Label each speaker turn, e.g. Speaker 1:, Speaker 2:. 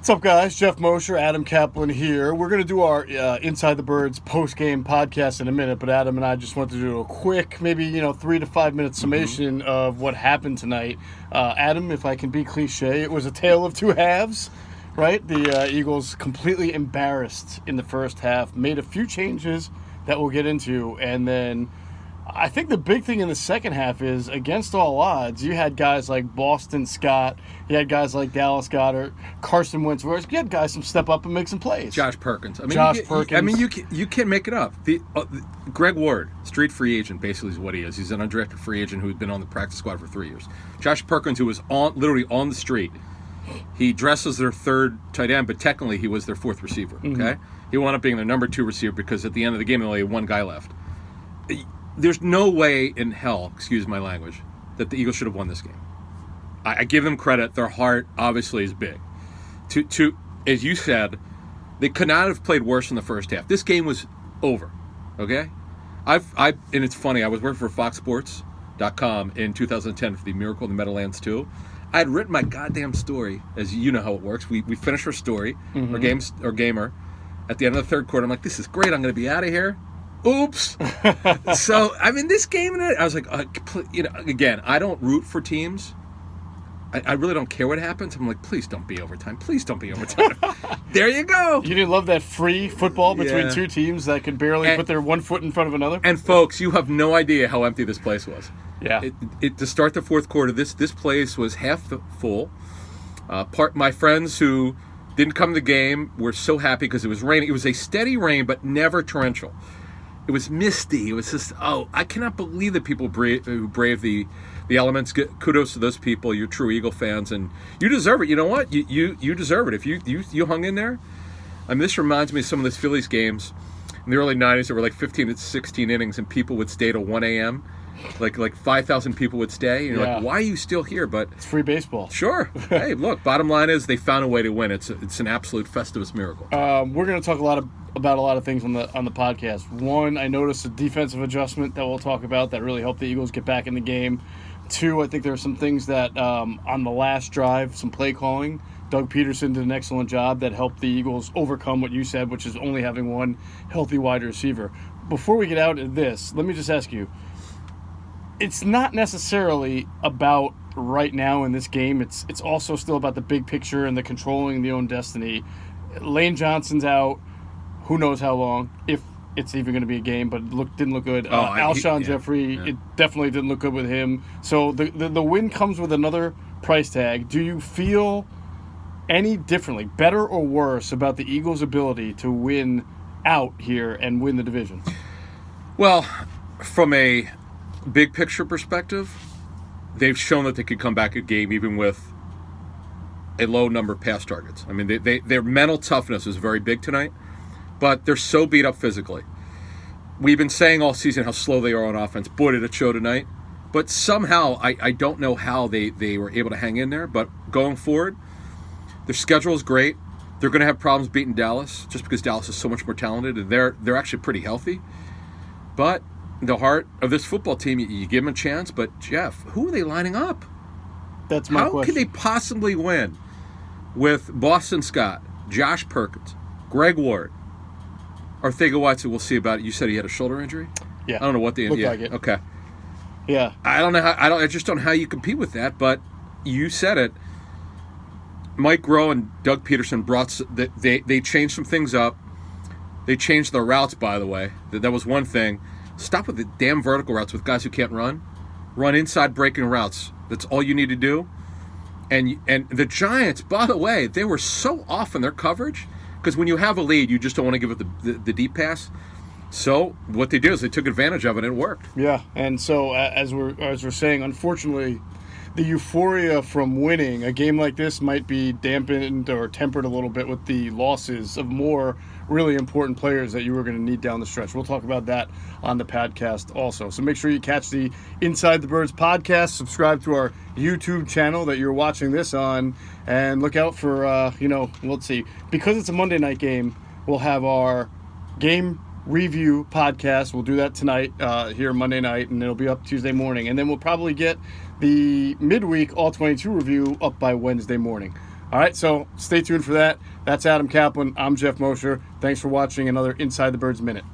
Speaker 1: What's up, guys? Geoff Mosher, Adam Caplan here. We're going to do our Inside the Birds post-game podcast in a minute, but Adam and I just want to do a quick, maybe 3 to 5 minute summation of what happened tonight. Adam, if I can be cliche, it was a tale of two halves, right? The Eagles completely embarrassed in the first half, made a few changes that we'll get into, and then I think the big thing in the second half is, against all odds, you had guys like Boston Scott, you had guys like Dallas Goedert, Carson Wentz, you had guys some step up and make some plays.
Speaker 2: Josh Perkins. You can't make it up. Greg Ward, street free agent, basically is what he is. He's an undrafted free agent who's been on the practice squad for 3 years. Josh Perkins, who was literally on the street, he dresses their third tight end, but technically he was their fourth receiver. Okay, he wound up being their number 2 receiver because at the end of the game, only had one guy left. There's no way in hell, excuse my language, that the Eagles should have won this game. I give them credit. Their heart obviously is big. As you said, they could not have played worse in the first half. This game was over. Okay, and it's funny. I was working for FoxSports.com in 2010 for the Miracle in the Meadowlands 2. I had written my goddamn story, as you know how it works. We finished our story, our gamer, at the end of the third quarter. I'm like, this is great. I'm going to be out of here. Oops. So, this game, I was like, again, I don't root for teams. I really don't care what happens. I'm like, please don't be overtime. Please don't be overtime. There you go.
Speaker 1: You didn't love that free football between two teams that could barely put their one foot in front of another?
Speaker 2: And, folks, you have no idea how empty this place was.
Speaker 1: Yeah.
Speaker 2: To start the fourth quarter, this place was half full. My friends who didn't come to the game were so happy because it was raining. It was a steady rain, but never torrential. It was misty. It was just, I cannot believe that people who brave the elements. Kudos to those people. You're true Eagle fans, and you deserve it. You know what? You deserve it. If you hung in there. This reminds me of some of those Phillies games in the early 90s that were like 15 to 16 innings, and people would stay till 1 a.m. Like 5,000 people would stay. And you're like, why are you still here? But
Speaker 1: it's free baseball.
Speaker 2: Sure. Hey, look, bottom line is they found a way to win. It's an absolute Festivus miracle.
Speaker 1: We're going to talk about a lot of things on the podcast. One, I noticed a defensive adjustment that we'll talk about that really helped the Eagles get back in the game. 2, I think there are some things that on the last drive, some play calling, Doug Peterson did an excellent job that helped the Eagles overcome what you said, which is only having one healthy wide receiver. Before we get out of this, let me just ask you, it's not necessarily about right now in this game. It's also still about the big picture and the controlling the own destiny. Lane Johnson's out. Who knows how long, if it's even going to be a game, but didn't look good. Alshon Jeffrey, it definitely didn't look good with him. So the win comes with another price tag. Do you feel any differently, better or worse, about the Eagles' ability to win out here and win the division?
Speaker 2: Well, from a big picture perspective, they've shown that they could come back a game even with a low number of pass targets. Their mental toughness is very big tonight. But they're so beat up physically. We've been saying all season how slow they are on offense. Boy, did it show tonight. But somehow, I don't know how they were able to hang in there. But going forward, their schedule is great. They're going to have problems beating Dallas just because Dallas is so much more talented. And they're actually pretty healthy. But the heart of this football team, you give them a chance. But, Jeff, who are they lining up?
Speaker 1: That's my question.
Speaker 2: How can they possibly win with Boston Scott, Josh Perkins, Greg Ward, Arcega-Whiteside? We'll see about it. You said he had a shoulder injury?
Speaker 1: Yeah.
Speaker 2: I don't know what the
Speaker 1: looked like it.
Speaker 2: Okay.
Speaker 1: Yeah.
Speaker 2: I don't know how. I just don't know how you compete with that. But you said it. Mike Rowe and Doug Peterson they changed some things up. They changed their routes, by the way. That was one thing. Stop with the damn vertical routes with guys who can't run. Run inside breaking routes. That's all you need to do. And the Giants, by the way, they were so off in their coverage. Because when you have a lead, you just don't want to give it the deep pass. So what they did is they took advantage of it, and it worked.
Speaker 1: Yeah, and so as we're saying, unfortunately, the euphoria from winning a game like this might be dampened or tempered a little bit with the losses of more really important players that you were going to need down the stretch. We'll talk about that on the podcast also. So make sure you catch the Inside the Birds podcast, subscribe to our YouTube channel that you're watching this on, and look out for, let's see. Because it's a Monday night game, we'll have our game review podcast. We'll do that tonight here Monday night, and it'll be up Tuesday morning. And then we'll probably get the midweek All-22 review up by Wednesday morning. All right, so stay tuned for that. That's Adam Caplan. I'm Geoff Mosher. Thanks for watching another Inside the Birds Minute.